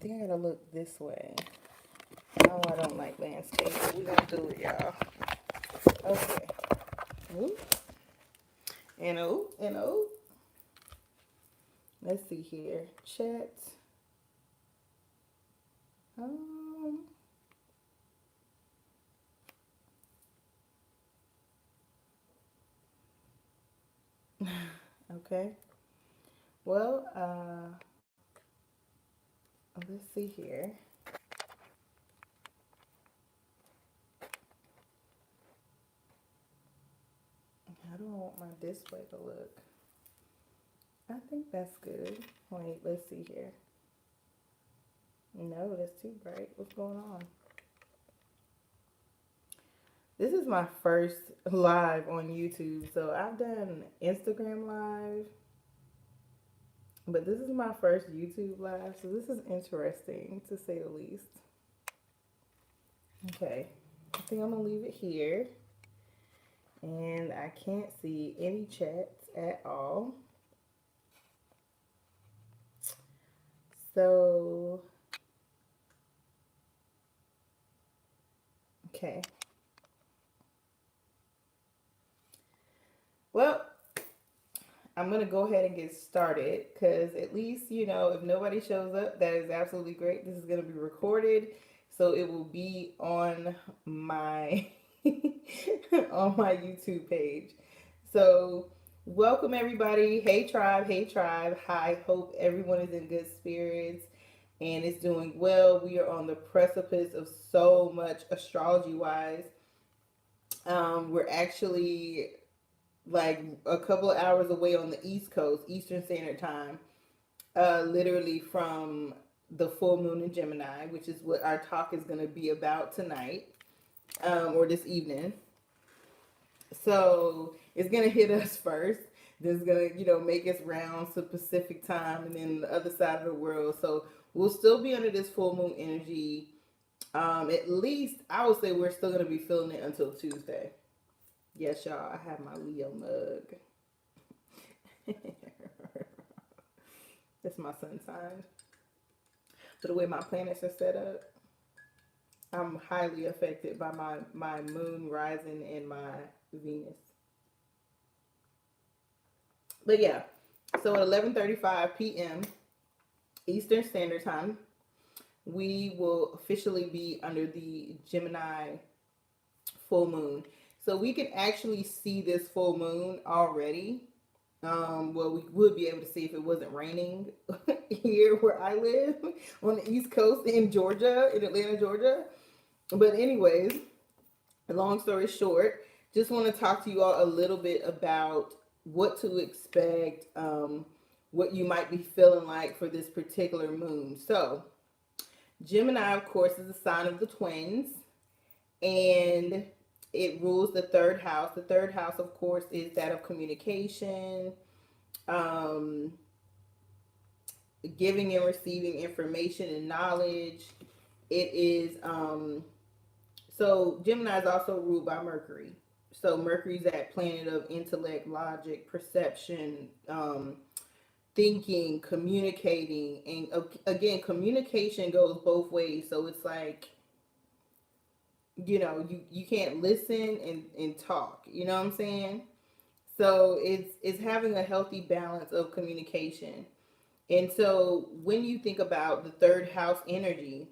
think I gotta look this way. Oh, I don't like landscape, but we're gonna do it, y'all. Okay. Oop. And oh, and oh. Let's see here. Chat. Um, okay. Well, let's see here. How do I want my display to look? I think that's good. Wait, let's see here. No, that's too bright. What's going on? This is my first live on YouTube. So I've done Instagram live, but this is my first YouTube live. So this is interesting to say the least. Okay, I think I'm gonna leave it here. And I can't see any chats at all. So, okay. Well, I'm going to go ahead and get started because at least, you know, if nobody shows up, that is absolutely great. This is going to be recorded, so it will be on my on my YouTube page. So, welcome everybody. Hey tribe, hey tribe. Hi, hope everyone is in good spirits and is doing well. We are on the precipice of so much astrology wise. We're actually like a couple of hours away on the East Coast, Eastern Standard Time, literally from the full moon in Gemini, which is what our talk is going to be about tonight, or this evening. So it's going to hit us first. Then it's going to, you know, make us rounds to Pacific time and then the other side of the world. So we'll still be under this full moon energy. At least I would say we're still going to be feeling it until Tuesday. Yes, y'all, I have my Leo mug. That's my sun sign. But the way my planets are set up, I'm highly affected by my moon rising and my Venus. But yeah, so at 11:35 p.m. Eastern Standard Time, we will officially be under the Gemini full moon. So we can actually see this full moon already. Well, we would be able to see if it wasn't raining here where I live on the East Coast in Georgia, in Atlanta, Georgia. But anyways, long story short, just want to talk to you all a little bit about what to expect, what you might be feeling like for this particular moon. So, Gemini, of course, is the sign of the twins, and it rules the third house. The third house, of course, is that of communication, um, giving and receiving information and knowledge. It is, so Gemini is also ruled by Mercury. So Mercury's that planet of intellect, logic, perception, thinking, communicating. And again, communication goes both ways. So it's like, you know, you can't listen and talk, you know what I'm saying? So it's having a healthy balance of communication. And so when you think about the third house energy,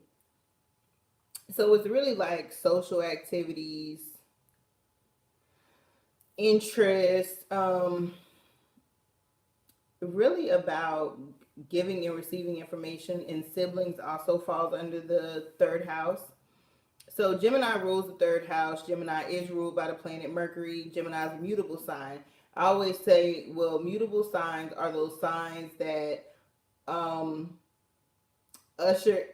so it's really like social activities, interest, really about giving and receiving information, and siblings also falls under the third house. So Gemini rules the third house. Gemini is ruled by the planet Mercury. Gemini is a mutable sign. I always say, well, mutable signs are those signs that um, usher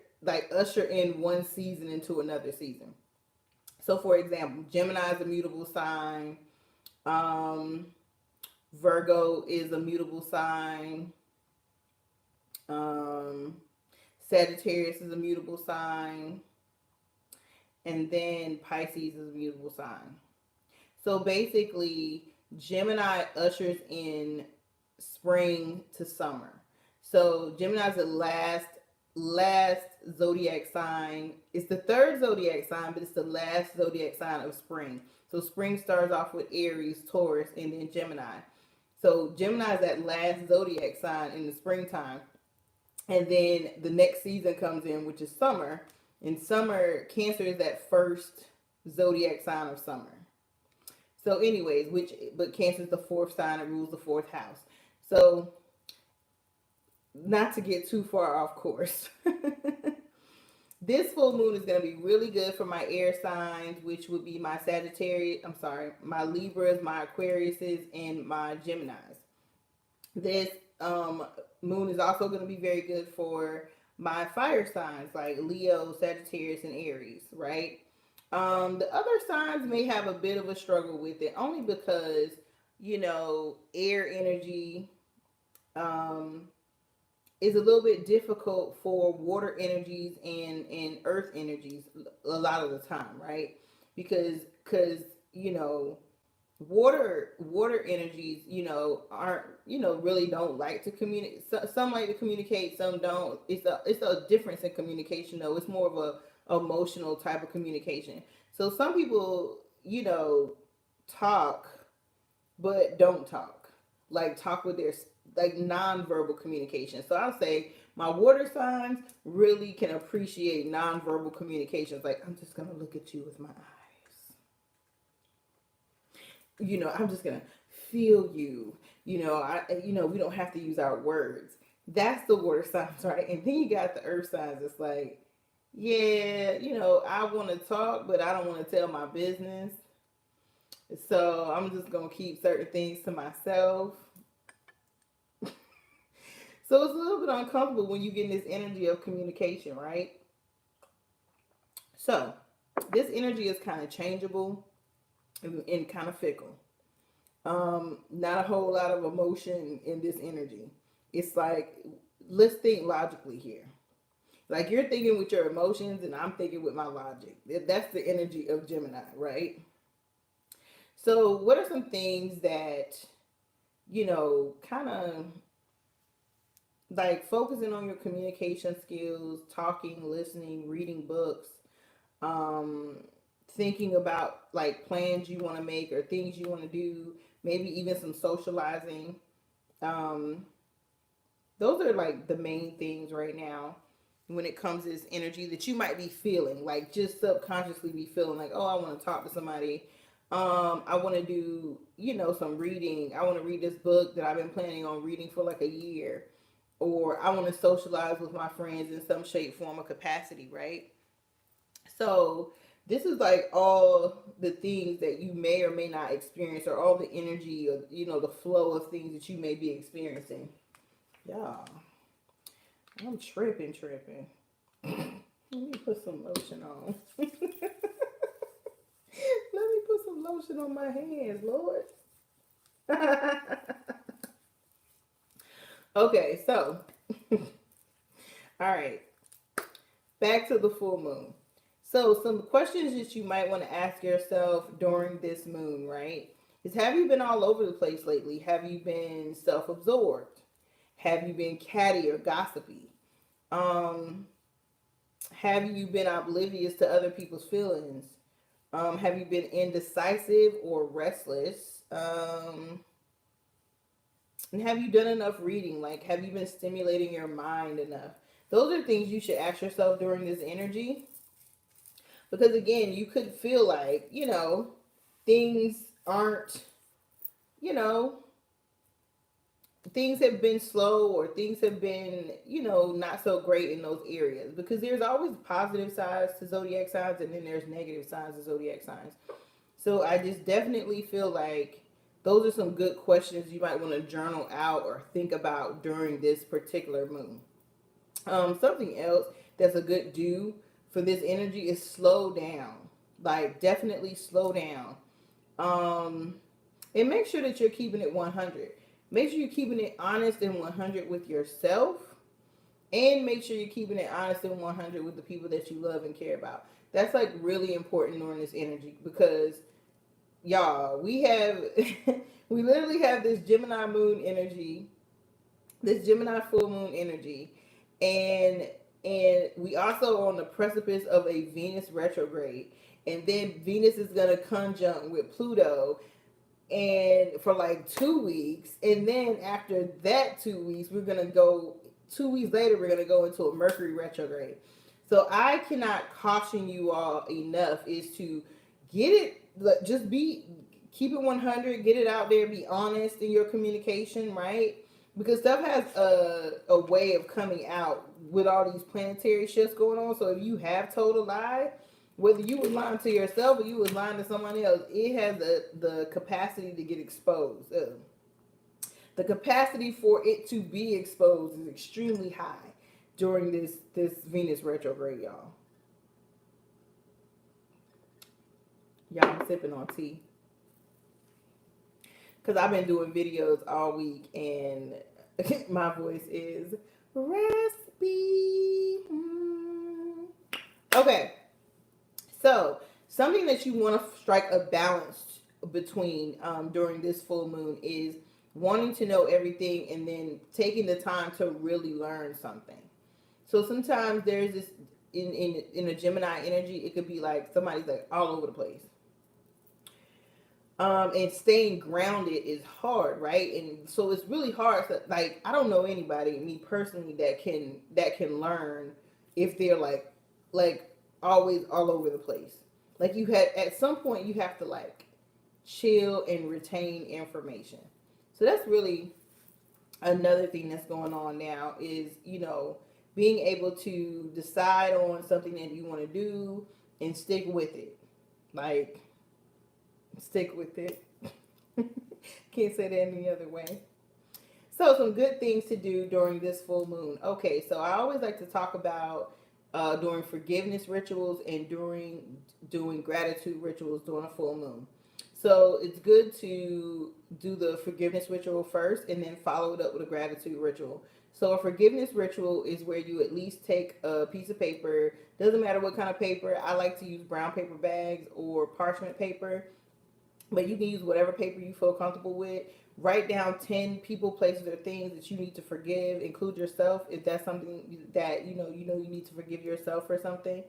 in one season into another season. So, for example, Gemini is a mutable sign. Um, Virgo is a mutable sign. Um, Sagittarius is a mutable sign. And then Pisces is a mutable sign. So basically, Gemini ushers in spring to summer. So Gemini is the last last zodiac sign. It's the third zodiac sign, but it's the last zodiac sign of spring. So spring starts off with Aries, Taurus, and then Gemini. So Gemini is that last zodiac sign in the springtime. And then the next season comes in, which is summer. In summer, Cancer is that first zodiac sign of summer. So anyways, but Cancer is the fourth sign. It rules the fourth house. So not to get too far off course. This full moon is going to be really good for my air signs, which would be my Sagittarius, my Libras, my Aquariuses, and my Geminis. This moon is also going to be very good for my fire signs like Leo, Sagittarius, and Aries, right? The other signs may have a bit of a struggle with it, only because, air energy, is a little bit difficult for water energies and earth energies a lot of the time, right? Because water energies, aren't, really don't like to communicate. Some like to communicate, some don't. It's a difference in communication though. It's more of a emotional type of communication. So some people, talk but don't talk. Like talk with their nonverbal communication. So I'll say my water signs really can appreciate nonverbal communications. Like, I'm just gonna look at you with my eyes. I'm just gonna feel you. We don't have to use our words. That's the water signs, right? And then you got the earth signs. It's like, yeah, I want to talk, but I don't want to tell my business. So I'm just gonna keep certain things to myself. So it's a little bit uncomfortable when you get in this energy of communication, right? So this energy is kind of changeable and kind of fickle. Not a whole lot of emotion in this energy. It's like, let's think logically here. Like you're thinking with your emotions and I'm thinking with my logic. That's the energy of Gemini, right? So what are some things that, kind of like focusing on your communication skills, talking, listening, reading books, thinking about like plans you want to make or things you want to do, maybe even some socializing. Those are like the main things right now when it comes to this energy that you might be feeling, like just subconsciously be feeling like, oh, I want to talk to somebody. I want to do, some reading. I want to read this book that I've been planning on reading for like a year. Or I want to socialize with my friends in some shape, form, or capacity, right? So this is like all the things that you may or may not experience, or all the energy, or the flow of things that you may be experiencing. Yeah, I'm tripping. Let me put some lotion on. Let me put some lotion on my hands, Lord. Okay, so, all right, back to the full moon. So some questions that you might want to ask yourself during this moon, right, is have you been all over the place lately? Have you been self-absorbed? Have you been catty or gossipy? Have you been oblivious to other people's feelings? Have you been indecisive or restless? And have you done enough reading? Like, have you been stimulating your mind enough? Those are things you should ask yourself during this energy. Because again, you could feel like, things aren't, things have been slow, or things have been, not so great in those areas. Because there's always positive sides to zodiac signs, and then there's negative sides to zodiac signs. So I just definitely feel like those are some good questions you might want to journal out or think about during this particular moon. Something else that's a good do for this energy is slow down. Like, definitely slow down. And make sure that you're keeping it 100. Make sure you're keeping it honest and 100 with yourself. And make sure you're keeping it honest and 100 with the people that you love and care about. That's like really important during this energy, because y'all, we literally have this Gemini moon energy, this Gemini full moon energy, and And we also are on the precipice of a Venus retrograde. And then Venus is going to conjunct with Pluto and for like 2 weeks. And then after that 2 weeks, we're going to go, 2 weeks later, we're going to go into a Mercury retrograde. So I cannot caution you all enough is to get it, just keep it 100, get it out there, be honest in your communication, right? Because stuff has a way of coming out with all these planetary shifts going on. So if you have told a lie, whether you was lying to yourself or you was lying to somebody else, it has the capacity to get exposed. The capacity for it to be exposed is extremely high during this Venus retrograde, y'all. Y'all, I'm sipping on tea. Because I've been doing videos all week and my voice is raspy. Okay. So, something that you want to strike a balance between during this full moon is wanting to know everything and then taking the time to really learn something. So sometimes there's this in a Gemini energy, it could be like somebody's like all over the place. And staying grounded is hard, right? And so it's really hard to, like, I don't know anybody, me personally, that can learn if they're like always all over the place. Like, you had at some point you have to like chill and retain information. So that's really another thing that's going on now is, being able to decide on something that you want to do and stick with it. Like, stick with it. Can't say that any other way. So some good things to do during this full moon. Okay, so I always like to talk about during forgiveness rituals and during doing gratitude rituals during a full moon. So it's good to do the forgiveness ritual first and then follow it up with a gratitude ritual. So a forgiveness ritual is where you at least take a piece of paper. Doesn't matter what kind of paper. I like to use brown paper bags or parchment paper, but you can use whatever paper you feel comfortable with. Write down 10 people, places, or things that you need to forgive. Include yourself if that's something that you know you need to forgive yourself for something.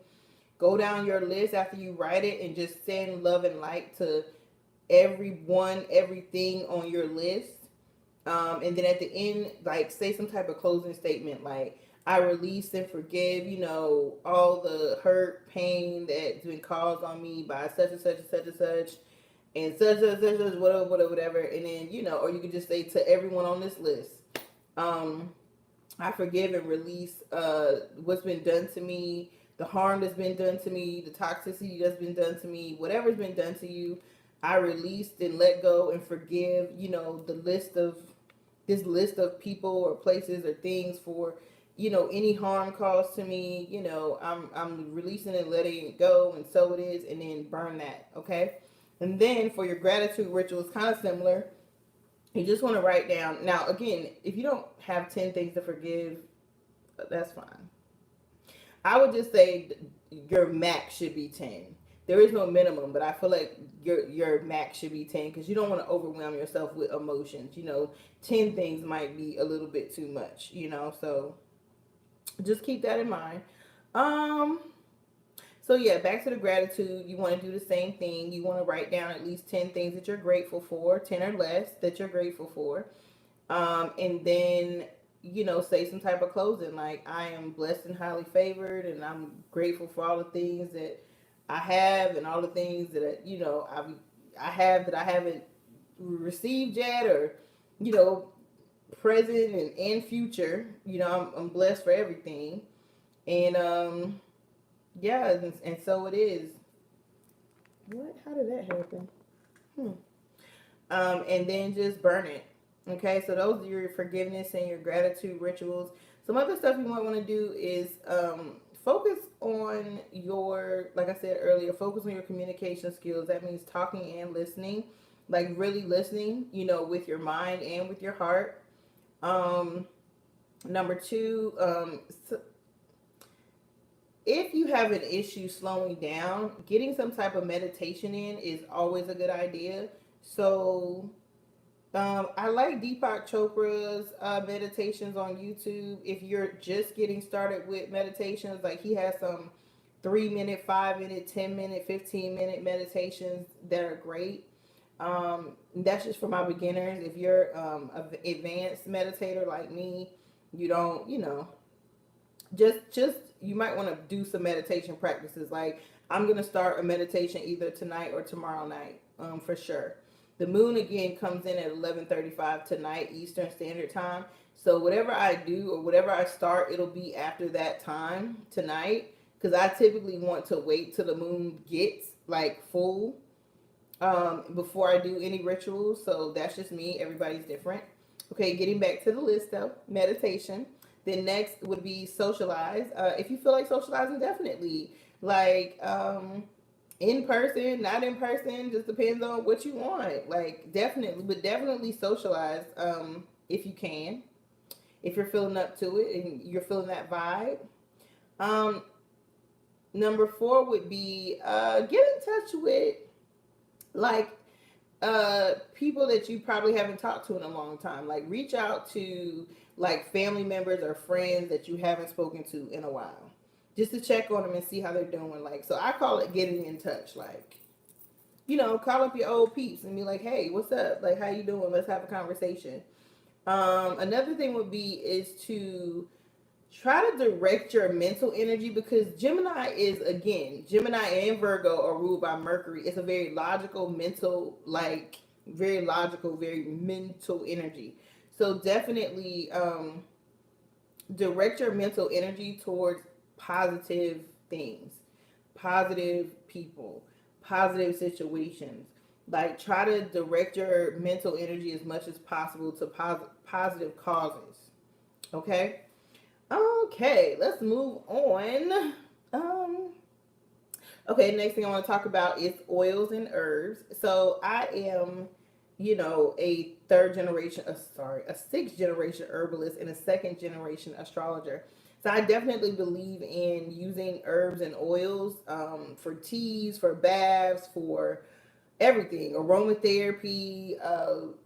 Go down your list after you write it and just send love and light to everyone, everything on your list. And then at the end, like, say some type of closing statement, like, I release and forgive, all the hurt, pain that's been caused on me by such and such and such and such, and such and such and whatever. And then, or you could just say to everyone on this list, I forgive and release what's been done to me, the harm that's been done to me, the toxicity that's been done to me, whatever's been done to you. I released and let go and forgive, this list of people or places or things for, any harm caused to me. I'm releasing and letting it go, and so it is, and then burn that, okay? And then for your gratitude ritual, it's kind of similar. You just want to write down. Now, again, if you don't have 10 things to forgive, that's fine. I would just say your max should be 10. There is no minimum, but I feel like your max should be 10 because you don't want to overwhelm yourself with emotions. 10 things might be a little bit too much, so just keep that in mind. So yeah, back to the gratitude. You want to do the same thing. You want to write down at least 10 things that you're grateful for, 10 or less that you're grateful for. And then, say some type of closing, like, I am blessed and highly favored, and I'm grateful for all the things that I have and all the things that, I have that I haven't received yet, or, present and future. I'm blessed for everything. And, yeah, and so it is. What? How did that happen? And then just burn it. Okay, so those are your forgiveness and your gratitude rituals. Some other stuff you might want to do is focus on your, like I said earlier, focus on your communication skills. That means talking and listening, like really listening, with your mind and with your heart. Number two, if you have an issue slowing down, getting some type of meditation in is always a good idea. So I like Deepak Chopra's meditations on YouTube. If you're just getting started with meditations, like he has some 3 minute, 5 minute, 10 minute, 15 minute meditations that are great. That's just for my beginners. If you're an advanced meditator like me, you don't, just you might want to do some meditation practices. Like I'm gonna start a meditation either tonight or tomorrow night, for sure. The moon again comes in at 11:35 tonight Eastern Standard Time. So whatever I do or whatever I start, it'll be after that time tonight because I typically want to wait till the moon gets like full before I do any rituals. So that's just me. Everybody's different. Okay, getting back to the list though, meditation. Then next would be socialize. If you feel like socializing, definitely. Like in person, not in person, just depends on what you want. Like definitely, but definitely socialize if you can, if you're feeling up to it and you're feeling that vibe. Um, Number four would be get in touch with like people that you probably haven't talked to in a long time. Like reach out to like family members or friends that you haven't spoken to in a while, just to check on them and see how they're doing. Like, so I call it getting in touch. Like, call up your old peeps and be like, hey, what's up? Like, how you doing? Let's have a conversation. Another thing would be is to try to direct your mental energy, because Gemini is, again, Gemini and Virgo are ruled by Mercury. It's a very logical, mental, like very logical, very mental energy. So definitely direct your mental energy towards positive things, positive people, positive situations. Like try to direct your mental energy as much as possible to positive causes. Okay. Okay, let's move on. Um, okay, next thing I want to talk about is oils and herbs. So I am, a a sixth generation herbalist and a second generation astrologer. So I definitely believe in using herbs and oils for teas, for baths, for everything, aromatherapy,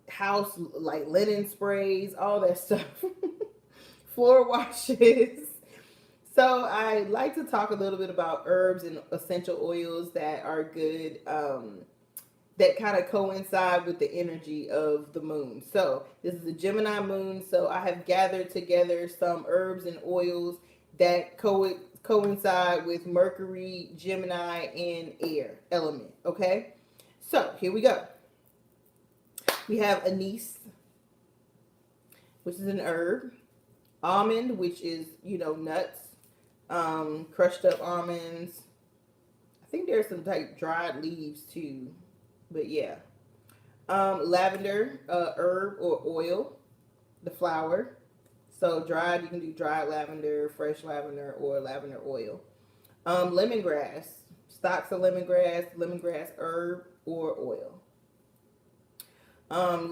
house like linen sprays, all that stuff. Floor washes. So I like to talk a little bit about herbs and essential oils that are good, that kind of coincide with the energy of the moon. So this is a Gemini moon, so I have gathered together some herbs and oils that coincide with Mercury, Gemini, and air element. Okay, so here we go. We have anise, which is an herb. Almond, which is, nuts, crushed up almonds. I think there's some like dried leaves too, but yeah. Lavender, herb or oil, the flower. So dried, you can do dried lavender, fresh lavender, or lavender oil. Lemongrass, stalks of lemongrass herb or oil.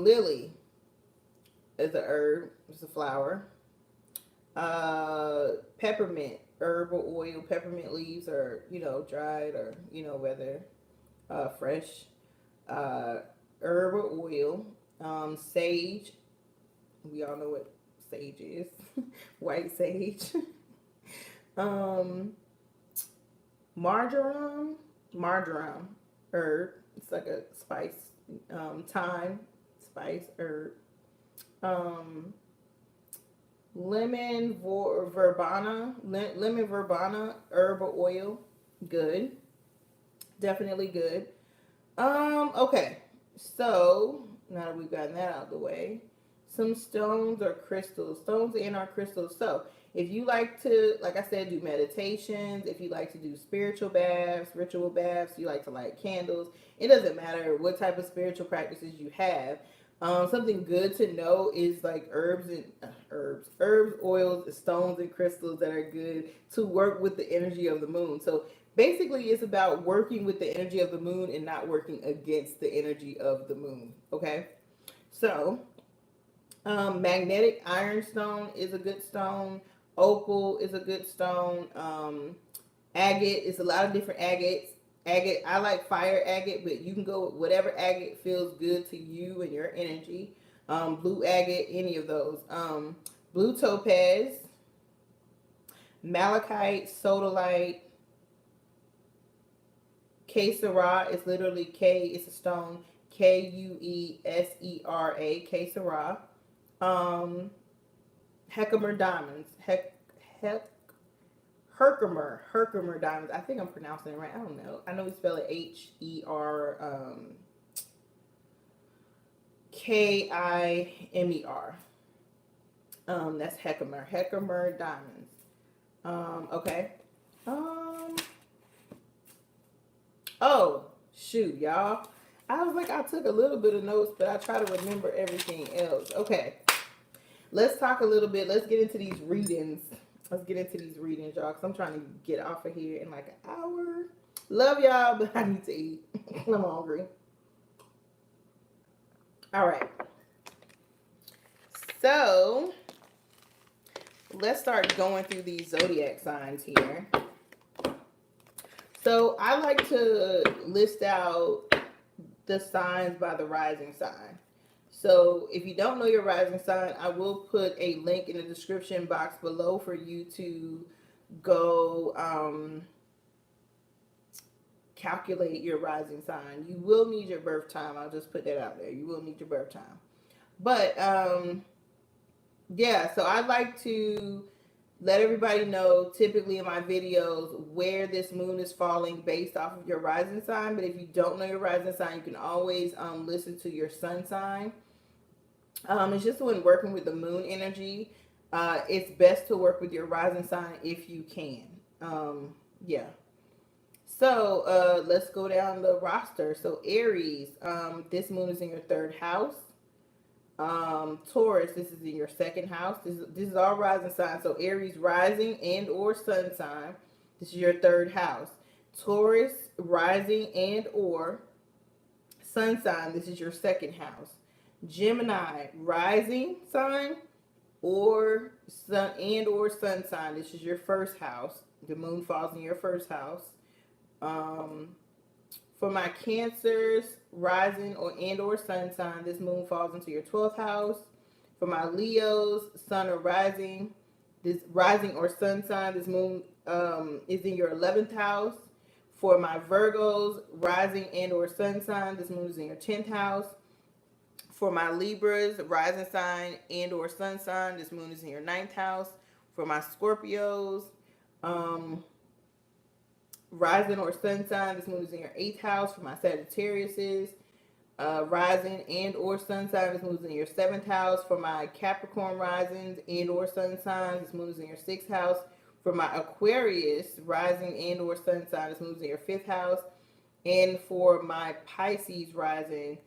Lily is a herb, it's a flower. Peppermint, herbal oil. Peppermint leaves are, dried or, whether fresh. Herbal oil. Sage. We all know what sage is. White sage. um, Marjoram herb. It's like a spice. Thyme, spice herb. Um, lemon verbena herbal oil, good, definitely good. Okay, so now that we've gotten that out of the way, some stones or crystals, stones and our crystals. So if you like to, like I said, do meditations, if you like to do spiritual baths, ritual baths, you like to light candles, it doesn't matter what type of spiritual practices you have. Something good to know is like herbs, oils, stones, and crystals that are good to work with the energy of the moon. So basically, it's about working with the energy of the moon and not working against the energy of the moon. Okay, so magnetic ironstone is a good stone. Opal is a good stone. Agate is a lot of different agates. Agate, I like fire agate, but you can go with whatever agate feels good to you and your energy. blue agate, any of those. Blue topaz, malachite, sodalite, Kesera is literally K, it's a stone, Kuesera, Kesera. Herkimer diamonds, Herkimer diamonds. I think I'm pronouncing it right. I don't know. I know we spell it Kimer. That's Herkimer diamonds. Okay. Oh, shoot, y'all. I was like, I took a little bit of notes, but I try to remember everything else. Okay. Let's talk a little bit. Let's get into these readings. Y'all, because I'm trying to get off of here in like an hour. Love y'all, but I need to eat. I'm hungry. All right. So, let's start going through these zodiac signs here. So I like to list out the signs by the rising sign. So if you don't know your rising sign, I will put a link in the description box below for you to go calculate your rising sign. You will need your birth time. I'll just put that out there. You will need your birth time. But yeah, so I like to let everybody know, typically in my videos, where this moon is falling based off of your rising sign. But if you don't know your rising sign, you can always listen to your sun sign. It's just when working with the moon energy, it's best to work with your rising sign if you can. Yeah. So let's go down the roster. So Aries, this moon is in your 3rd house. Taurus, this is in your 2nd house. This is all rising signs. So Aries rising and or sun sign, this is your 3rd house. Taurus rising and or sun sign, this is your 2nd house. Gemini rising sign or sun and or sun sign, this is your 1st house. The moon falls in your 1st house. For my Cancers, rising or sun sign, this moon falls into your 12th house. For my Leos, sun or rising, this rising or sun sign, this moon is in your 11th house. For my Virgos, rising and or sun sign, this moon is in your 10th house. For my Libras, rising sign and or sun sign, this moon is in your 9th house. For my Scorpios, rising or sun sign, this moon is in your 8th house. For my Sagittariuses, rising and or sun sign, this moon is in your 7th house. For my Capricorn risings and or sun signs, this moon is in your 6th house. For my Aquarius, rising and or sun sign, this moon is in your 5th house. And for my Pisces rising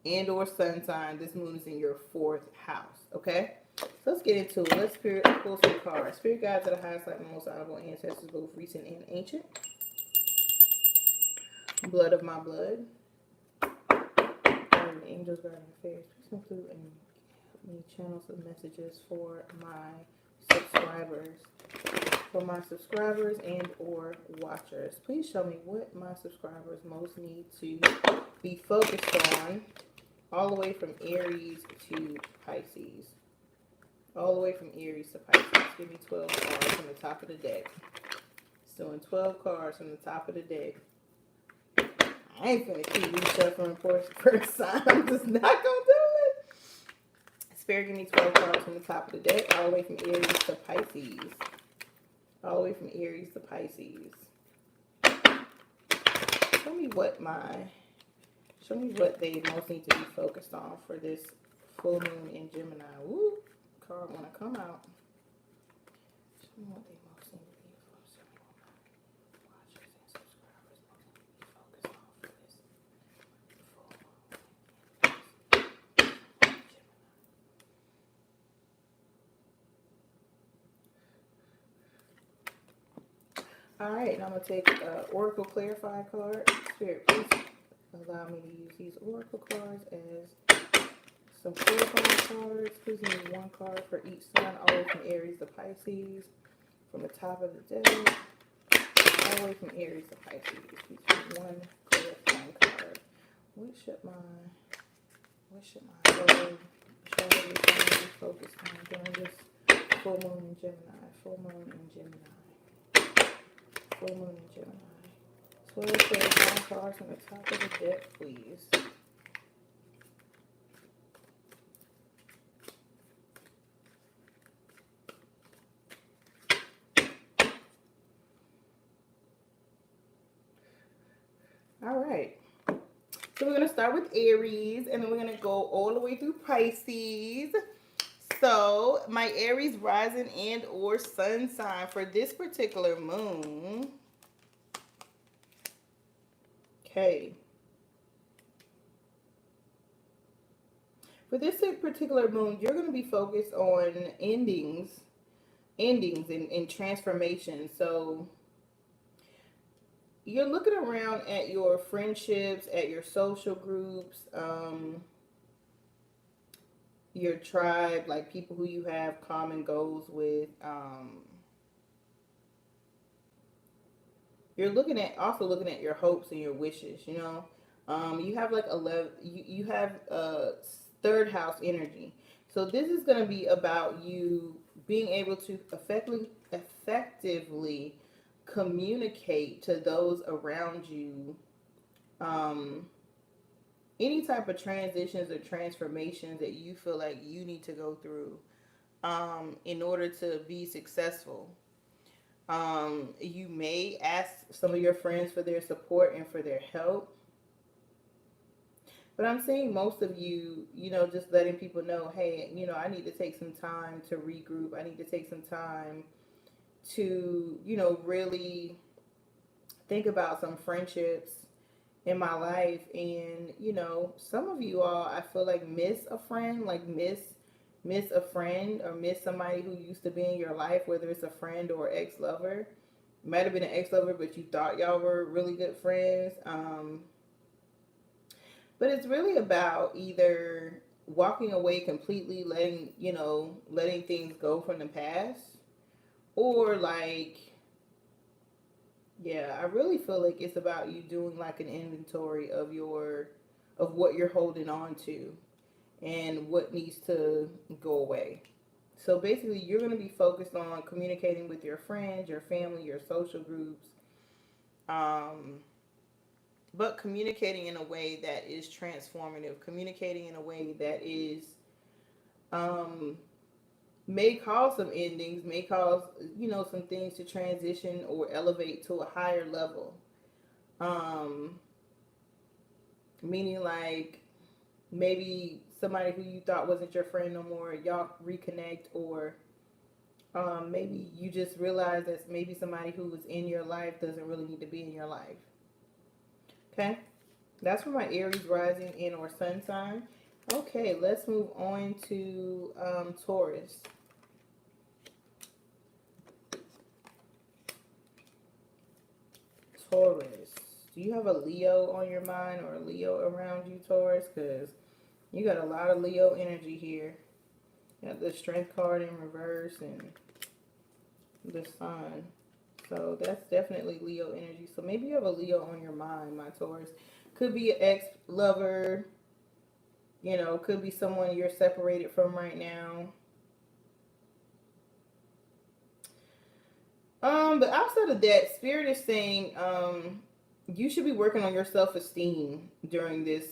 and or sun sign, this moon is in your 4th house. Okay? So let's get into it. Let's pull some cards. Spirit guides of the highest light and most honorable ancestors, both recent and ancient. Blood of my blood. Guardian angels, guardian affairs. Please include and help me channel some messages for my subscribers. For my subscribers and or watchers. Please show me what my subscribers most need to be focused on, all the way from Aries to Pisces. All the way from Aries to Pisces. Give me 12 cards from the top of the deck. It's doing 12 cards from the top of the deck. I ain't finna keep reshuffling per sign. I'm just not gonna do it. Spirit, give me 12 cards from the top of the deck, all the way from Aries to Pisces. All the way from Aries to Pisces. Show me what they most need to be focused on for this full moon in Gemini. Woo! Card wanna come out. Show me what they most need to be focused on. Watchers and subscribers most need to be focused on for this full moon in Gemini. All right, I'm going to take Oracle Clarify card. Spirit, please allow me to use these Oracle cards as some clarifying cards. Please give me one card for each sign, all the way from Aries to Pisces. From the top of the deck, all the way from Aries to Pisces. Please give me one clarifying card. What should my Lord focused on during this full moon in Gemini. Full moon in Gemini. Full moon in Gemini. 12 cards on the top of the deck, please. All right. So we're going to start with Aries, and then we're going to go all the way through Pisces. So my Aries rising and or sun sign for this particular moon. Okay. For this particular moon, you're going to be focused on endings and transformation. So you're looking around at your friendships, at your social groups, your tribe, like people who you have common goals with. You're also looking at your hopes and your wishes. You know, you have like 11. You have third house energy. So this is going to be about you being able to effectively communicate to those around you any type of transitions or transformations that you feel like you need to go through in order to be successful. You may ask some of your friends for their support and for their help. But I'm seeing most of you, just letting people know, hey, I need to take some time to regroup. I need to take some time to, really think about some friendships in my life. And, some of you all, I feel like miss a friend, like miss a friend or miss somebody who used to be in your life, whether it's a friend or ex-lover. Might have been an ex-lover, but you thought y'all were really good friends. But it's really about either walking away completely, letting things go from the past, or I really feel like it's about you doing like an inventory of what you're holding on to and what needs to go away. So basically, you're going to be focused on communicating with your friends, your family, your social groups, but communicating in a way that is transformative, communicating in a way that is may cause some endings, may cause some things to transition or elevate to a higher level. Meaning like maybe somebody who you thought wasn't your friend no more, y'all reconnect, or maybe you just realize that maybe somebody who was in your life doesn't really need to be in your life. Okay, that's for my Aries rising and or sun sign. Okay, let's move on to Taurus. Taurus. Do you have a Leo on your mind or a Leo around you, Taurus? Because you got a lot of Leo energy here. You got the Strength card in reverse and the Sun. So that's definitely Leo energy. So maybe you have a Leo on your mind, my Taurus. Could be an ex-lover. Could be someone you're separated from right now. But outside of that, Spirit is saying you should be working on your self-esteem during this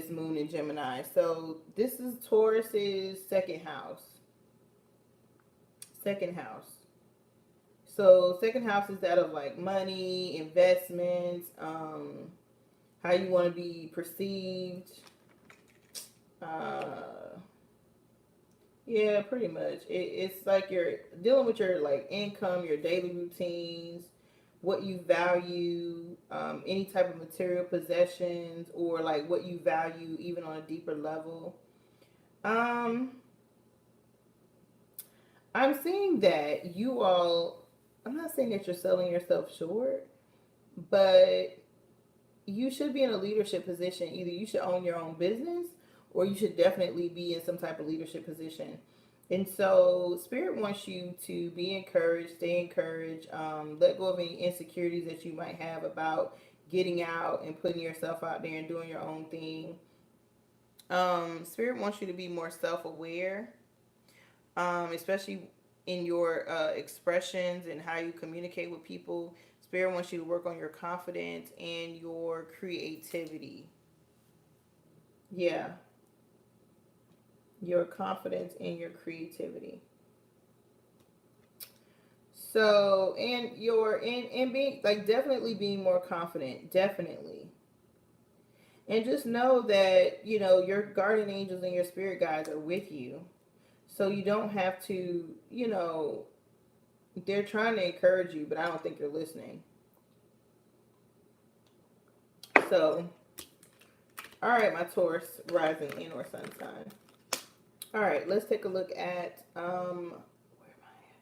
moon in Gemini. So this is Taurus's second house. Second house. So second house is that of like money, investments, how you want to be perceived. Yeah, pretty much. It's like you're dealing with your like income, your daily routines, what you value, any type of material possessions, or like what you value even on a deeper level. I'm seeing that you all, I'm not saying that you're selling yourself short, but you should be in a leadership position. Either you should own your own business, or you should definitely be in some type of leadership position. And so Spirit wants you to be encouraged, stay encouraged, let go of any insecurities that you might have about getting out and putting yourself out there and doing your own thing. Spirit wants you to be more self-aware, especially in your expressions and how you communicate with people. Spirit wants you to work on your confidence and your creativity. Yeah, your confidence and your creativity. So, and your and being like definitely being more confident, definitely. And just know that, your guardian angels and your spirit guides are with you. So you don't have to, they're trying to encourage you, but I don't think you're listening. So, all right, my Taurus rising in or sun sign. All right, let's take a look at where am I at?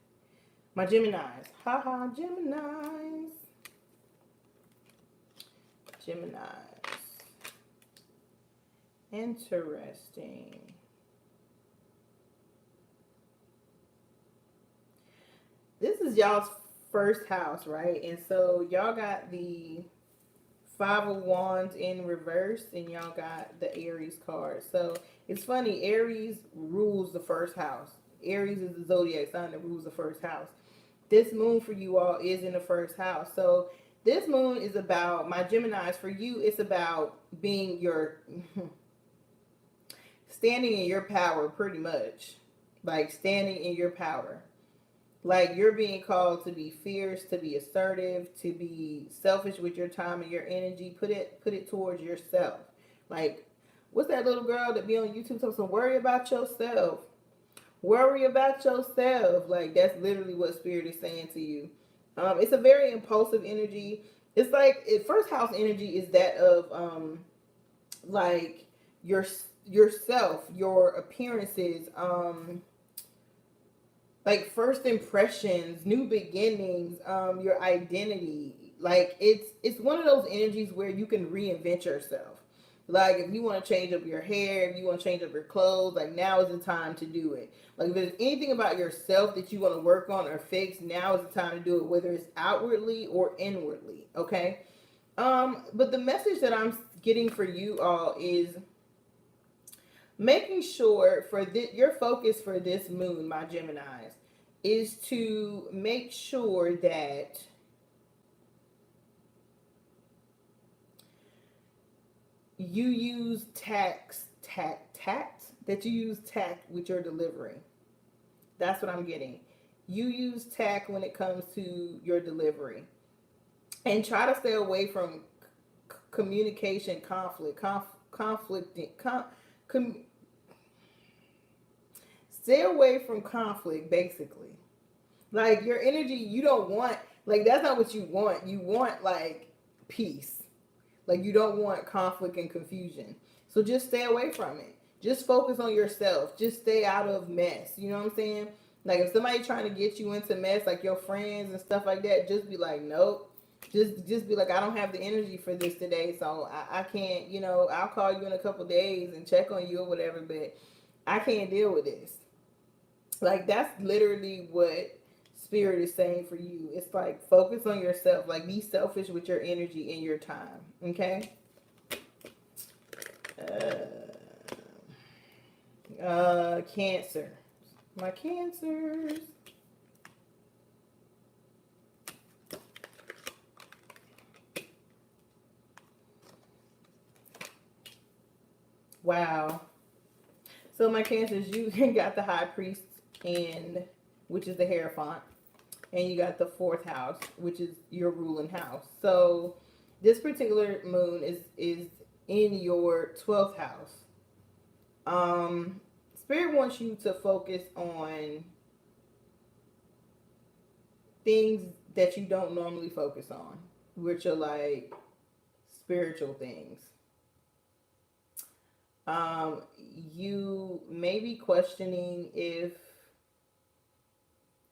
My Geminis. Haha, Geminis. Geminis. Interesting. This is y'all's first house, right? And so y'all got the Five of Wands in reverse, and y'all got the Aries card. So it's funny, Aries rules the first house. Aries is the zodiac sign that rules the first house. This moon for you all is in the first house. So this moon is about, my Geminis, for you, it's about being your, standing in your power pretty much. Like standing in your power. Like you're being called to be fierce, to be assertive, to be selfish with your time and your energy. Put it towards yourself. Like, what's that little girl that be on YouTube talking some worry about yourself? Worry about yourself. Like that's literally what spirit is saying to you. It's a very impulsive energy. It's like first house energy is that of like your yourself, your appearances, like first impressions, new beginnings, your identity. Like it's one of those energies where you can reinvent yourself. Like if you want to change up your hair, if you want to change up your clothes, like now is the time to do it. Like if there's anything about yourself that you want to work on or fix, now is the time to do it, whether it's outwardly or inwardly. Okay. But the message that I'm getting for you all is making sure for your focus for this moon, my Geminis, is to make sure that you use tact, that you use tact with your delivery. That's what I'm getting. You use tact when it comes to your delivery. And try to stay away from communication conflict, conflicting, stay away from conflict, basically. Like your energy, you don't want, like that's not what you want. You want like peace. Like you don't want conflict and confusion. So just stay away from it. Just focus on yourself. Just stay out of mess. You know what I'm saying? Like if somebody trying to get you into mess, like your friends and stuff like that, just be like, nope. Just be like, I don't have the energy for this today, so I can't, I'll call you in a couple days and check on you or whatever, but I can't deal with this. Like that's literally what spirit is saying for you. It's like focus on yourself. Like be selfish with your energy and your time. Okay. Cancer. My Cancers. Wow. So my Cancers, you got the High Priest, and which is the Hierophant, and you got the fourth house, which is your ruling house. So this particular moon is in your 12th house. Spirit wants you to focus on things that you don't normally focus on, which are like spiritual things. You may be questioning if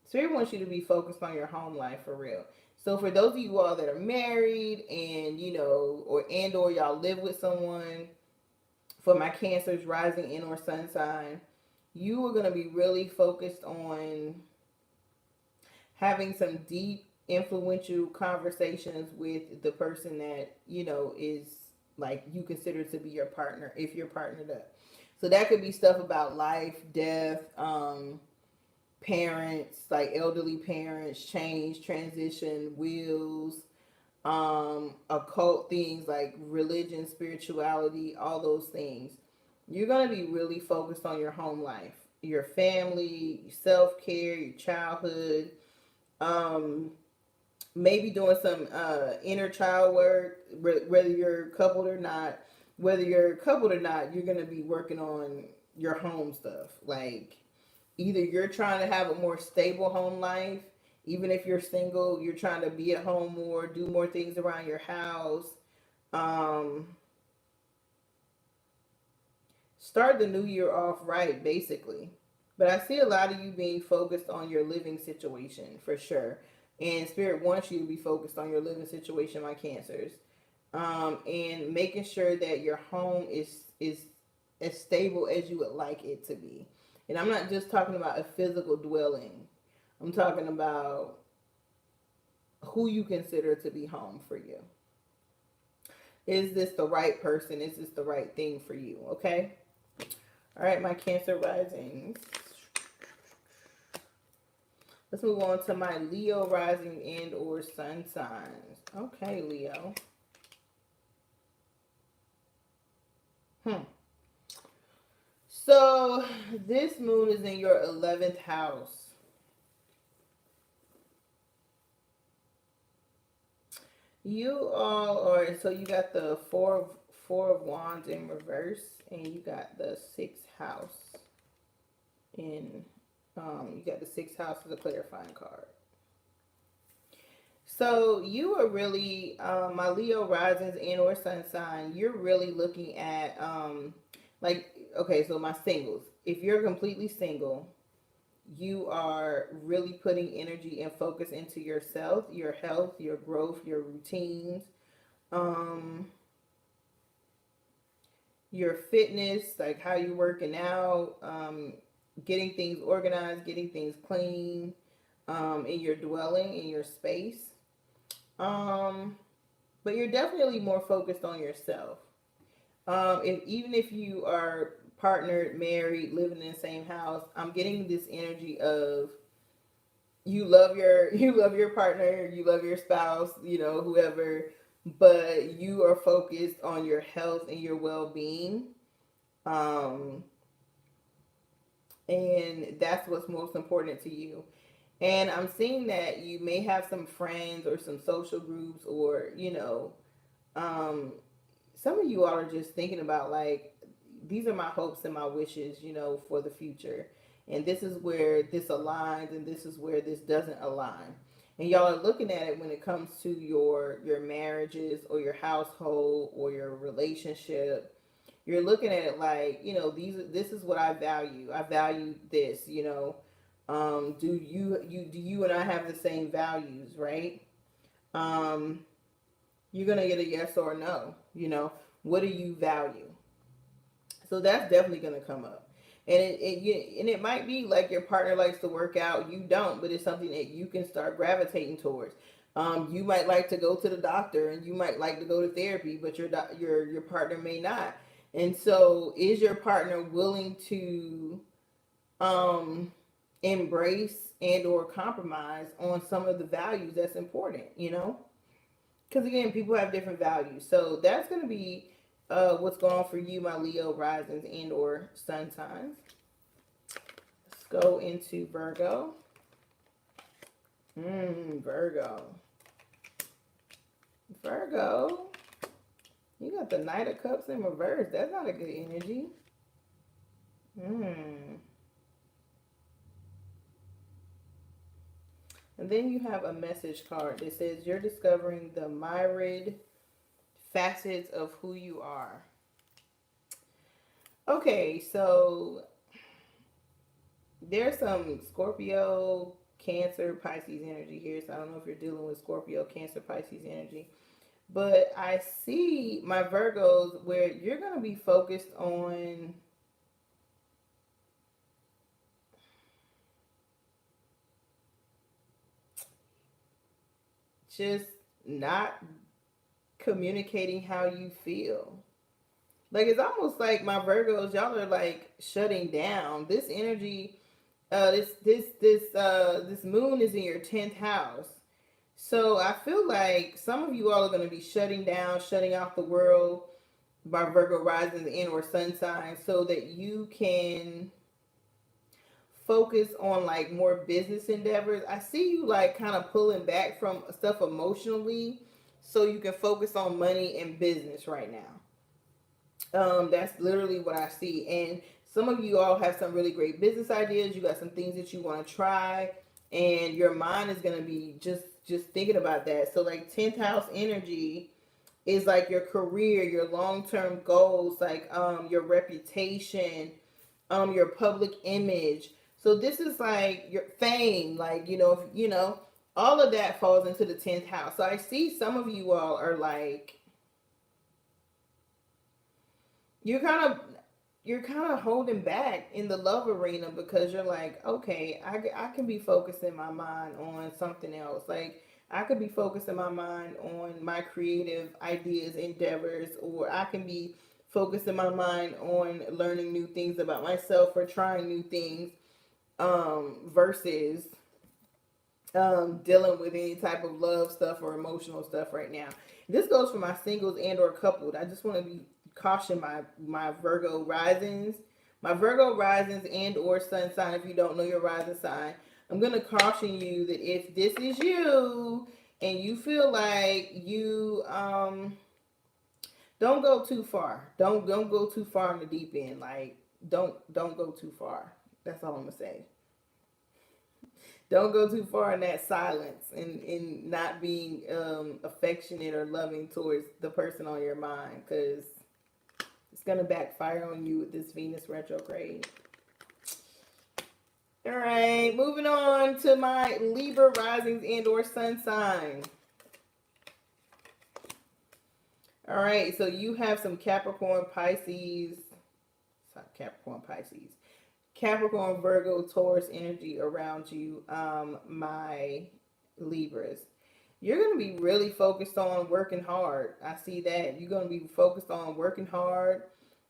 Spirit wants you to be focused on your home life for real. So for those of you all that are married and or y'all live with someone, for my Cancers rising in or sun sign, you are going to be really focused on having some deep, influential conversations with the person that, is like you consider to be your partner, if you're partnered up. So that could be stuff about life, death, parents, like elderly parents, change, transition, wills, occult things like religion, spirituality, all those things. You're going to be really focused on your home life, your family, self-care, your childhood, um, maybe doing some inner child work, whether you're coupled or not. Whether you're coupled or not, you're going to be working on your home stuff. Like, either you're trying to have a more stable home life, even if you're single, you're trying to be at home more, do more things around your house. Um, Start the new year off right, basically. But I see a lot of you being focused on your living situation for sure. And Spirit wants you to be focused on your living situation, my Cancers. And making sure that your home is as stable as you would like it to be. And I'm not just talking about a physical dwelling. I'm talking about who you consider to be home for you. Is this the right person? Is this the right thing for you? Okay. All right, my Cancer risings. Let's move on to my Leo rising and or sun signs. Okay, Leo. So this moon is in your 11th house. You all are, so you got the four of wands in reverse, and you got the 6th house in, you got the 6th house as a clarifying card. So you are really, my Leo risings and or sun sign, you're really looking at, like, okay, so my singles, if you're completely single, you are really putting energy and focus into yourself, your health, your growth, your routines, um, your fitness, like how you're working out, getting things organized, getting things clean, in your dwelling, in your space. But you're definitely more focused on yourself. Even if you are partnered, married, living in the same house, I'm getting this energy of you love your partner, you love your spouse, whoever, but you are focused on your health and your well-being. Um, and that's what's most important to you. And I'm seeing that you may have some friends or some social groups, or um, some of you all are just thinking about, like, these are my hopes and my wishes, for the future. And this is where this aligns and this is where this doesn't align. And y'all are looking at it when it comes to your marriages or your household or your relationship. You're looking at it like, this is what I value. I value this, do you and I have the same values, right? Um, you're gonna get a yes or a no. What do you value? So that's definitely gonna come up, and it might be like your partner likes to work out, you don't, but it's something that you can start gravitating towards. You might like to go to the doctor, and you might like to go to therapy, but your partner may not. And so, is your partner willing to um, embrace and or compromise on some of the values that's important? Because again, people have different values. So that's going to be what's going on for you, my Leo risings and or sun signs. Let's go into Virgo. Virgo. Virgo. You got the Knight of Cups in reverse. That's not a good energy. And then you have a message card that says you're discovering the myriad facets of who you are. Okay, so there's some Scorpio, Cancer, Pisces energy here. So I don't know if you're dealing with Scorpio, Cancer, Pisces energy. But I see my Virgos where you're going to be focused on just not communicating how you feel. Like, it's almost like my Virgos, y'all are like shutting down. This energy, this moon is in your 10th house. So I feel like some of you all are going to be shutting down, shutting off the world by Virgo rising and or sun sign, so that you can focus on like more business endeavors. I see you like kind of pulling back from stuff emotionally so you can focus on money and business right now. That's literally what I see. And some of you all have some really great business ideas. You got some things that you want to try, and your mind is going to be just thinking about that. So like 10th house energy is like your career, your long-term goals, like your reputation, your public image. So this is like your fame, like all of that falls into the 10th house. So I see some of you all are like you're kind of holding back in the love arena because you're like, okay, I can be focusing my mind on something else. Like, I could be focusing my mind on my creative ideas, endeavors, or I can be focusing my mind on learning new things about myself or trying new things, versus dealing with any type of love stuff or emotional stuff right now. This goes for my singles and or coupled. I just want to be caution my Virgo risings, and or sun sign. If you don't know your rising sign, I'm gonna caution you that if this is you and you feel like you don't go too far. Don't go too far in the deep end. Like don't go too far. That's all I'm gonna say. Don't go too far in that silence and not being affectionate or loving towards the person on your mind, because it's gonna backfire on you with this Venus retrograde. All right, moving on to my Libra risings and or sun sign. All right, so you have some Capricorn, Pisces, Capricorn, Virgo, Taurus energy around you, my Libras. You're going to be really focused on working hard. I see that. You're going to be focused on working hard,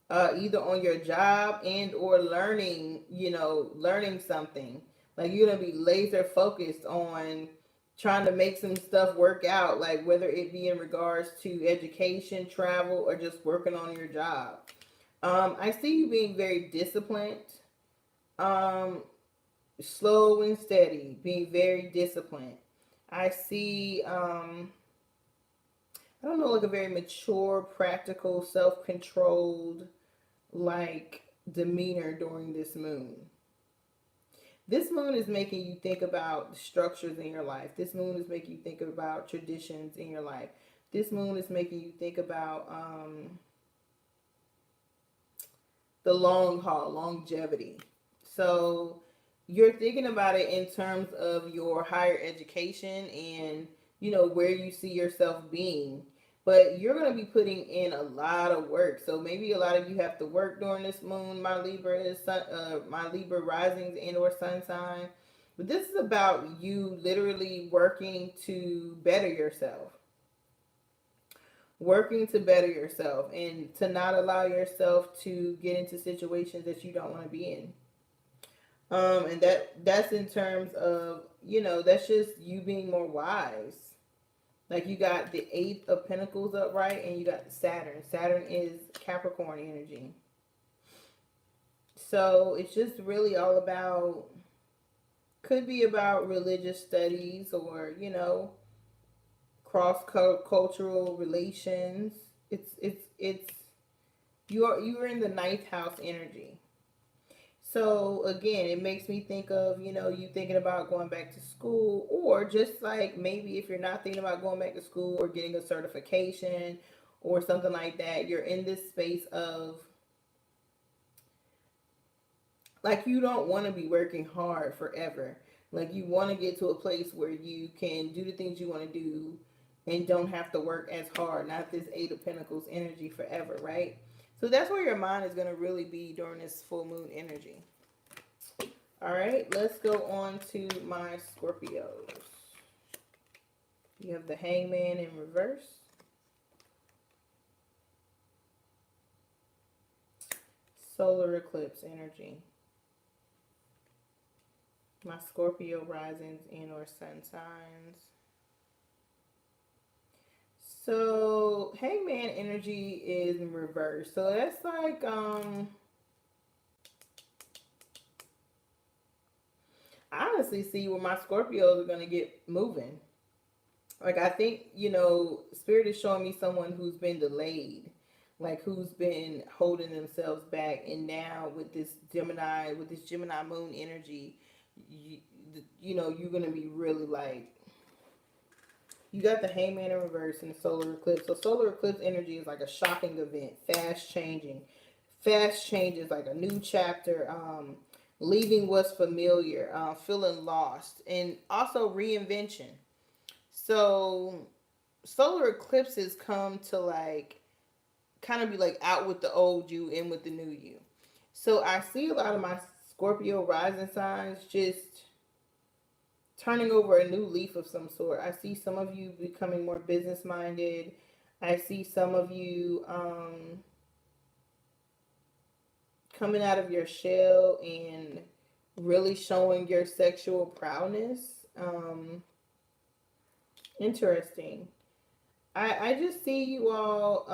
either on your job and or learning, learning something. Like, you're going to be laser focused on trying to make some stuff work out, like whether it be in regards to education, travel, or just working on your job. I see you being very disciplined, slow and steady, being very disciplined. I see, I don't know, like a very mature, practical, self-controlled, like demeanor during this moon. This moon is making you think about structures in your life. This moon is making you think about traditions in your life. This moon is making you think about the long haul, longevity. So you're thinking about it in terms of your higher education and, where you see yourself being. But you're going to be putting in a lot of work. So maybe a lot of you have to work during this moon, my Libra risings and or sun sign. But this is about you literally working to better yourself. Working to better yourself and to not allow yourself to get into situations that you don't want to be in. And that's in terms of, that's just you being more wise. Like, you got the 8 of Pentacles upright and you got Saturn. Saturn is Capricorn energy. So it's just really all about, could be about religious studies or, cross-cultural relations. It's you're in the 9th house energy. So again, it makes me think of, you thinking about going back to school, or just like maybe if you're not thinking about going back to school or getting a certification or something like that, you're in this space of like, you don't want to be working hard forever. Like, you want to get to a place where you can do the things you want to do and don't have to work as hard. Not this 8 of Pentacles energy forever, right? So that's where your mind is going to really be during this full moon energy. All right, let's go on to my Scorpios. You have the Hangman in reverse. solar eclipse energy. My Scorpio risings and or sun signs. So Hangman energy is in reverse. So that's like I honestly see where my Scorpios are gonna get moving. Like I think, Spirit is showing me someone who's been delayed, like who's been holding themselves back, and now with this Gemini moon energy, you, you're gonna be really like, you got the Hangman in reverse and the solar eclipse. So solar eclipse energy is like a shocking event, fast changes, like a new chapter, leaving what's familiar, feeling lost, and also reinvention. So solar eclipses come to like kind of be like out with the old you, in with the new you. So I see a lot of my Scorpio rising signs just turning over a new leaf of some sort. I see some of you becoming more business minded. I see some of you coming out of your shell and really showing your sexual prowess. Interesting. I just see you all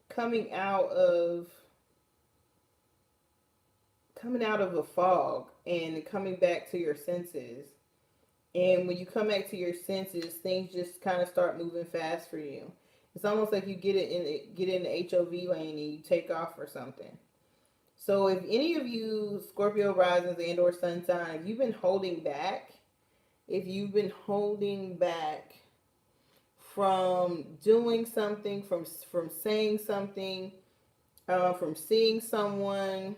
coming out of a fog and coming back to your senses. And when you come back to your senses, things just kind of start moving fast for you. It's almost like you get in the HOV lane and you take off or something. So if any of you Scorpio risings and or sun sign, if you've been holding back, from doing something, from saying something, from seeing someone,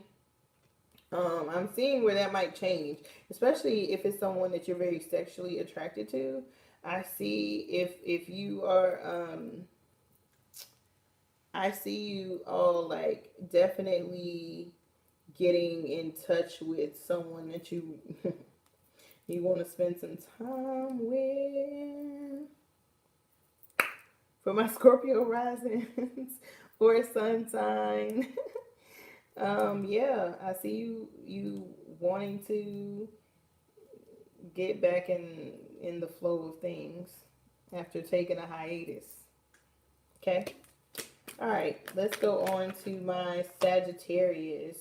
I'm seeing where that might change, especially if it's someone that you're very sexually attracted to. I see if you are, I see you all like definitely getting in touch with someone that you you want to spend some time with. For my Scorpio risings or sun sign. Yeah, I see you wanting to get back in the flow of things after taking a hiatus. Okay? All right, let's go on to my Sagittarius.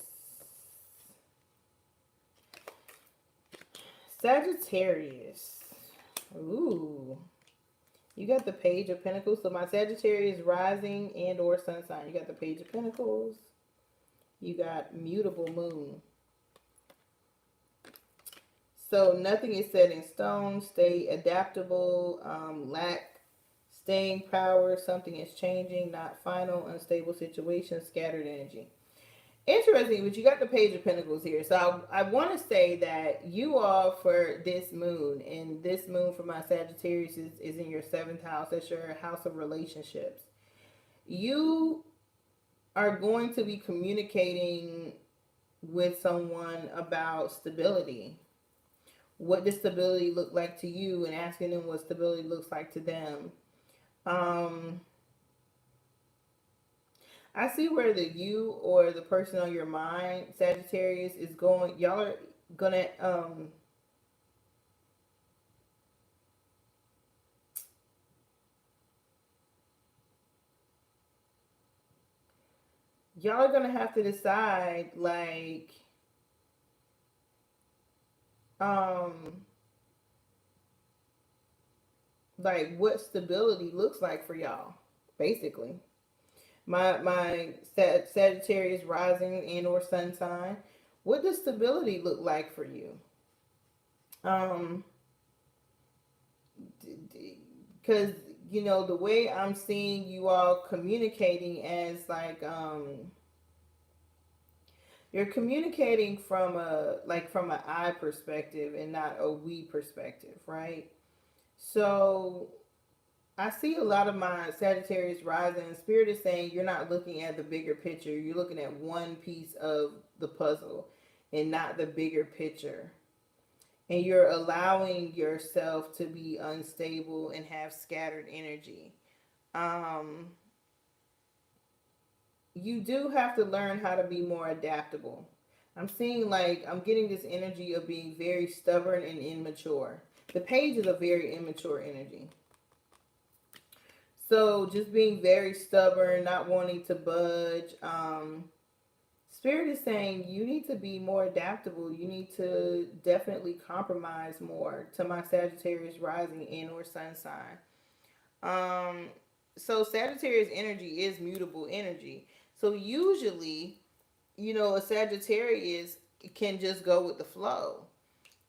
Sagittarius. Ooh. You got the Page of Pentacles. So my Sagittarius rising and or sun sign. You got the Page of Pentacles. You got mutable moon. So nothing is set in stone. Stay adaptable. Lack staying power. Something is changing. Not final. Unstable situation. Scattered energy. Interesting, but you got the Page of Pentacles here. So I want to say that you all, for this moon, and this moon for my Sagittarius is in your 7th house. That's your house of relationships. You are going to be communicating with someone about stability. What does stability look like to you, and asking them what stability looks like to them. I see where the you or the person on your mind, Sagittarius, is going. Y'all are gonna have to decide like what stability looks like for y'all, basically. My Sagittarius rising and or sun sign. What does stability look like for you? Because the way I'm seeing you all communicating as like you're communicating from an I perspective and not a we perspective, right? So I see a lot of my Sagittarius rising, and Spirit is saying you're not looking at the bigger picture. You're looking at one piece of the puzzle and not the bigger picture. And you're allowing yourself to be unstable and have scattered energy. you do have to learn how to be more adaptable. I'm seeing like I'm getting this energy of being very stubborn and immature. The page is a very immature energy. So just being very stubborn, not wanting to budge. Spirit is saying you need to be more adaptable. You need to definitely compromise more, to my Sagittarius rising in or sun sign. Um, so Sagittarius energy is mutable energy. So usually, a Sagittarius can just go with the flow,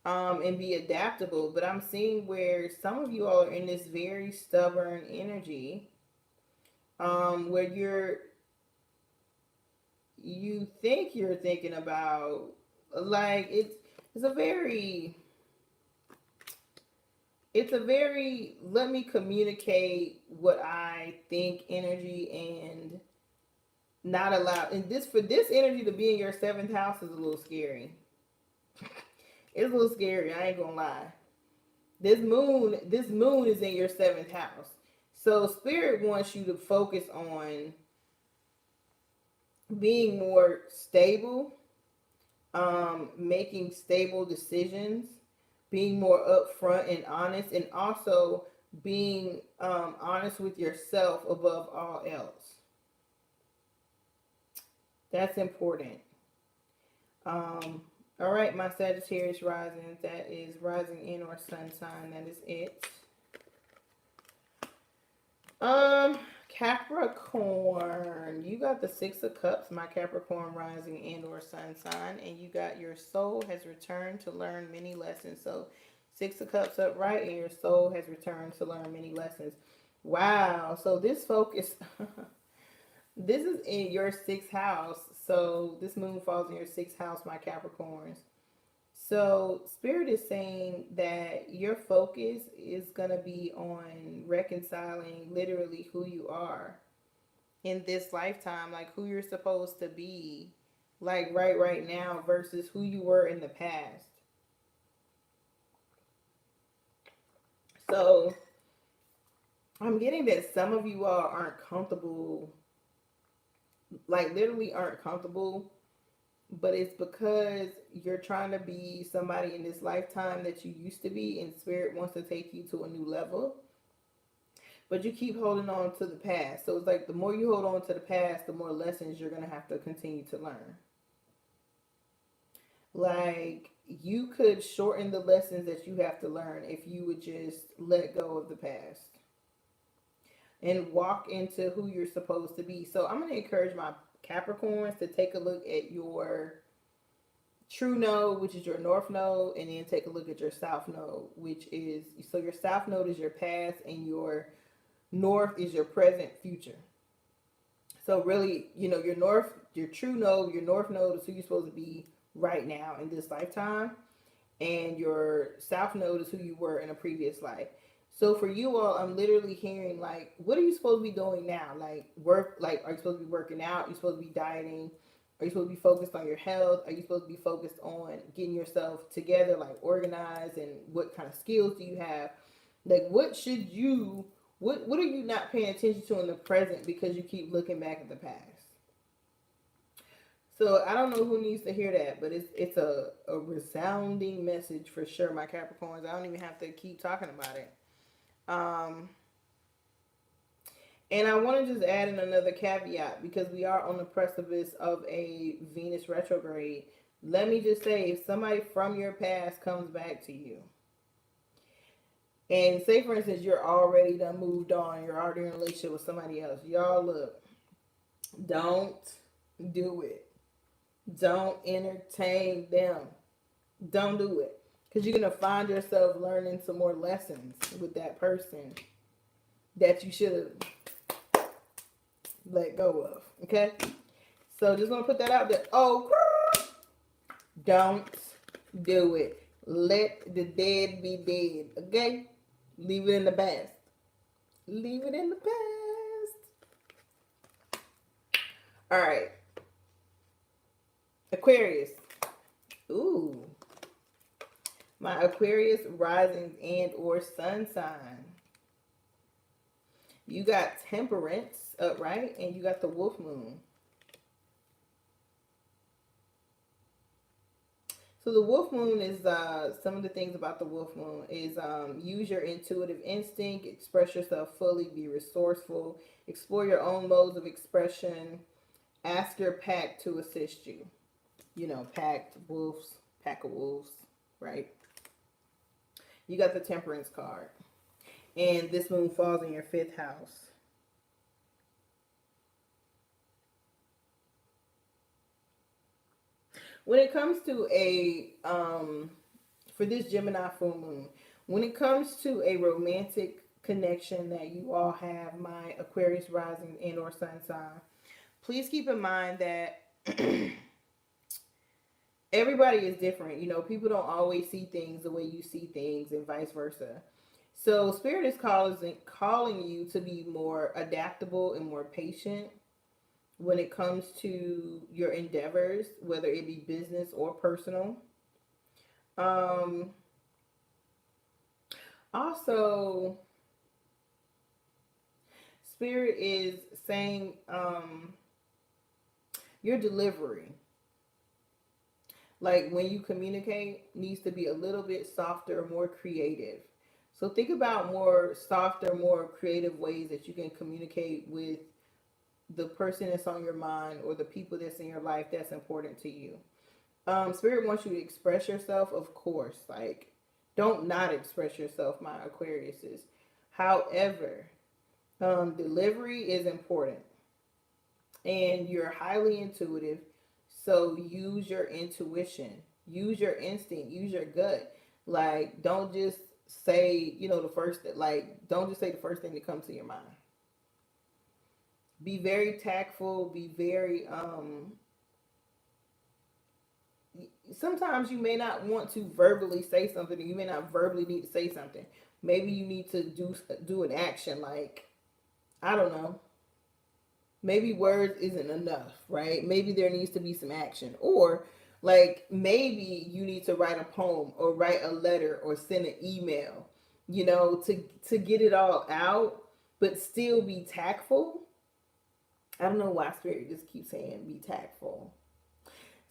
and be adaptable. But I'm seeing where some of you all are in this very stubborn energy, where you think you're thinking about, like, it's a very let me communicate what I think energy, and not allow, and this, for this energy to be in your seventh house, is a little scary. It's a little scary, I ain't gonna lie. This moon is in your seventh house. So spirit wants you to focus on being more stable, making stable decisions, being more upfront and honest, and also being honest with yourself above all else. That's important. All right, my Sagittarius rising, that is rising in or sun sign. That is it. Capricorn, you got the Six of Cups, my Capricorn rising and or sun sign, and you got your soul has returned to learn many lessons. So Six of Cups upright, and your soul has returned to learn many lessons. Wow. So this focus, this is in your sixth house. So this moon falls in your sixth house, my Capricorns. So Spirit is saying that your focus is going to be on reconciling literally who you are in this lifetime, like who you're supposed to be, like right now, versus who you were in the past. So I'm getting that some of you all aren't comfortable, like literally aren't comfortable, but it's because you're trying to be somebody in this lifetime that you used to be, and Spirit wants to take you to a new level, but you keep holding on to the past. So it's like the more you hold on to the past, the more lessons you're going to have to continue to learn. Like, you could shorten the lessons that you have to learn if you would just let go of the past and walk into who you're supposed to be. So I'm going to encourage my Capricorns to take a look at your true node, which is your north node, and then take a look at your south node, which is, so your south node is your past, and your north is your present future. So really, your true node, your north node is who you're supposed to be right now in this lifetime, and your south node is who you were in a previous life. So for you all, I'm literally hearing, like, what are you supposed to be doing now? Like, work, like, are you supposed to be working out? Are you supposed to be dieting? Are you supposed to be focused on your health? Are you supposed to be focused on getting yourself together, like organized, and what kind of skills do you have? Like, what are you not paying attention to in the present because you keep looking back at the past? So I don't know who needs to hear that, but it's a resounding message for sure, my Capricorns. I don't even have to keep talking about it. And I want to just add in another caveat, because we are on the precipice of a Venus retrograde. Let me just say, if somebody from your past comes back to you, and say, for instance, you're already done moved on, you're already in a relationship with somebody else, y'all, look, don't do it. Don't entertain them. Don't do it. Because you're going to find yourself learning some more lessons with that person that you should have let go of. Okay? So just want to put that out there. Oh, don't do it. Let the dead be dead. Okay? Leave it in the past. Leave it in the past. All right. Aquarius. Ooh. My Aquarius rising and or sun sign. You got Temperance upright, and you got the Wolf Moon. So the wolf moon is some of the things about the wolf moon is use your intuitive instinct, express yourself fully, be resourceful, explore your own modes of expression, ask your pack to assist you. You know, pack of wolves, right? You got the temperance card. And this moon falls in your fifth house. When it comes to for this Gemini full moon, when it comes to a romantic connection that you all have, my Aquarius rising and or sun sign, please keep in mind that everybody is different. You know, people don't always see things the way you see things and vice versa. So spirit is calling you to be more adaptable and more patient when it comes to your endeavors, whether it be business or personal. Um, Also, spirit is saying your delivery, like when you communicate, needs to be a little bit softer, more creative. So think about more softer, more creative ways that you can communicate with the person that's on your mind or the people that's in your life that's important to you. Spirit wants you to express yourself, of course. Like, don't not express yourself, my Aquariuses. However, delivery is important, and you're highly intuitive. So use your intuition, use your instinct, use your gut. Like, don't just say, the first like, don't just say the first thing that comes to your mind. Be very tactful. Be very sometimes you may not want to verbally say something, you may not verbally need to say something. Maybe you need to do an action, like, I don't know, maybe words isn't enough, right? Maybe there needs to be some action, or like maybe you need to write a poem or write a letter or send an email, to get it all out, but still be tactful. I don't know why spirit just keeps saying be tactful.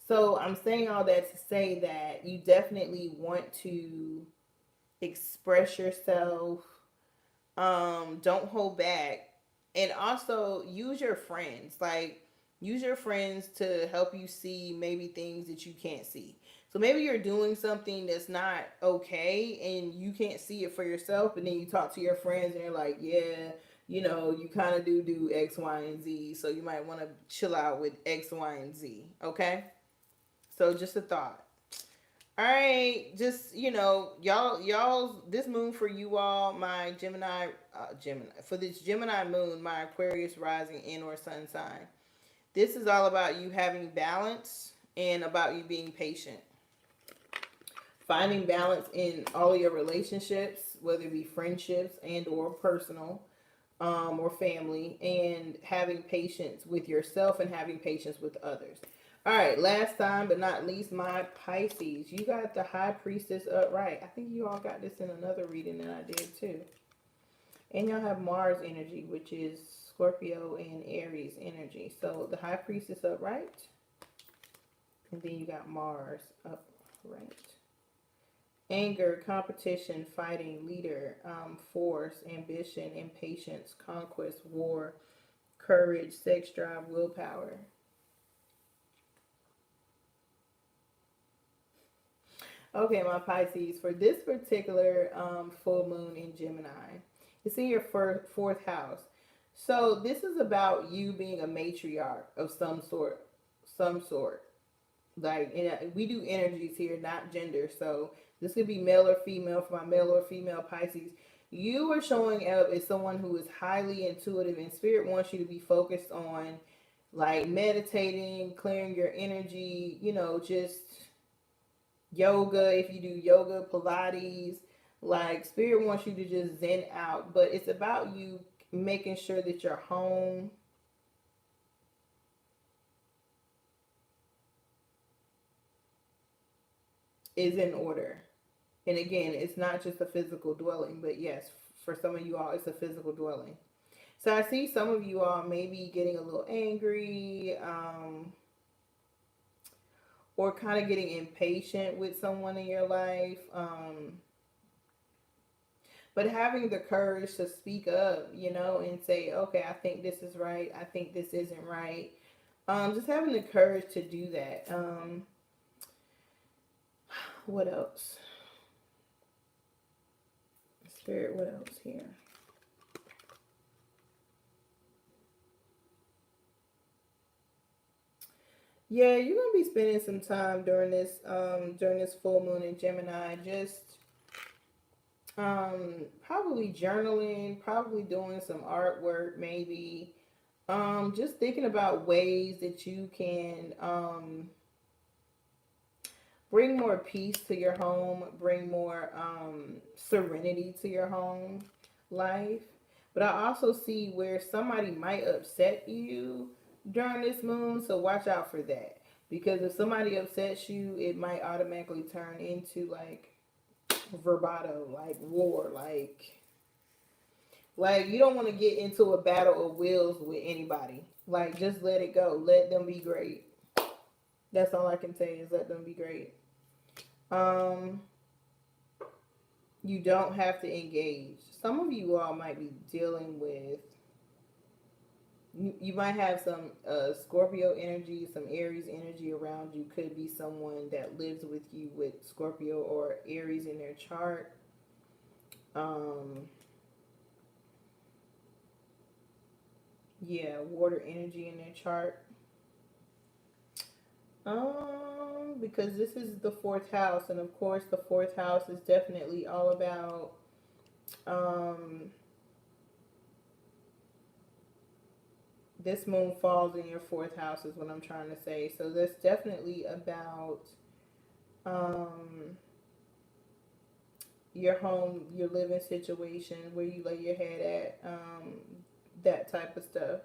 So I'm saying all that to say that you definitely want to express yourself. Don't hold back. And also use your friends. Like, use your friends to help you see maybe things that you can't see. So maybe you're doing something that's not okay and you can't see it for yourself, but then you talk to your friends and they're like, yeah, you kind of do X, Y, and Z. So you might want to chill out with X, Y, and Z. Okay? So just a thought. All right, just y'all. This moon for you all, my Gemini for this Gemini moon, my Aquarius rising in or sun sign. This is all about you having balance and about you being patient, finding balance in all of your relationships, whether it be friendships and or personal, or family, and having patience with yourself and having patience with others. All right, last time but not least, my Pisces. You got the High Priestess upright. I think you all got this in another reading that I did too. And y'all have Mars energy, which is Scorpio and Aries energy. So the High Priestess upright. And then you got Mars upright. Anger, competition, fighting, leader, force, ambition, impatience, conquest, war, courage, sex drive, willpower. Okay, my Pisces, for this particular full moon in Gemini, it's in your fourth house. So this is about you being a matriarch of some sort, some sort. Like, we do energies here, not gender. So this could be male or female. For my male or female Pisces, you are showing up as someone who is highly intuitive, and spirit wants you to be focused on like meditating, clearing your energy, just yoga. If you do yoga, Pilates, like spirit wants you to just zen out. But it's about you making sure that your home is in order. And again, it's not just a physical dwelling, but yes, for some of you all, it's a physical dwelling. So I see some of you all maybe getting a little angry, or kind of getting impatient with someone in your life. But having the courage to speak up, you know, and say, okay, I think this is right. I think this isn't right. Just having the courage to do that. What else? Spirit, what else here? Yeah, you're gonna be spending some time during this full moon in Gemini, just probably journaling, probably doing some artwork, maybe. Just thinking about ways that you can bring more peace to your home, bring more serenity to your home life. But I also see where somebody might upset you during this moon, so watch out for that. Because if somebody upsets you, it might automatically turn into like bravado, like war, like you don't want to get into a battle of wills with anybody. Like just let it go. Let them be great. That's all I can say is let them be great. Um, you don't have to engage. Some of you all might be dealing with. You might have some Scorpio energy, some Aries energy around you. Could be someone that lives with you with Scorpio or Aries in their chart. Yeah, water energy in their chart. Because this is the fourth house, and of course, the fourth house is definitely all about um, this moon falls in your fourth house, is what I'm trying to say. So that's definitely about um, your home, your living situation, where you lay your head at, that type of stuff.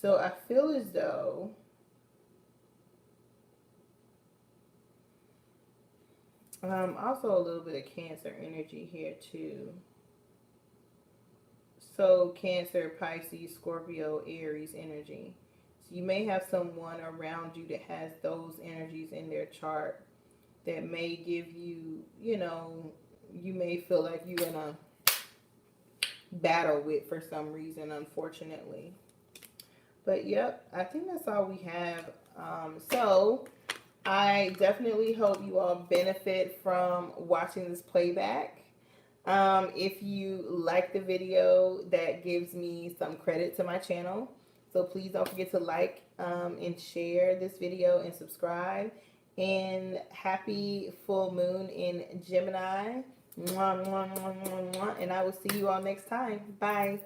So I feel as though also a little bit of Cancer energy here too. So Cancer, Pisces, Scorpio, Aries energy. So you may have someone around you that has those energies in their chart that may give you, you know, you may feel like you're in a battle with for some reason, unfortunately. But yep, I think that's all we have. So I definitely hope you all benefit from watching this playback. If you like the video, that gives me some credit to my channel. So please don't forget to like and share this video and subscribe. And happy full moon in Gemini. Mwah, mwah, mwah, mwah, mwah. And I will see you all next time. Bye.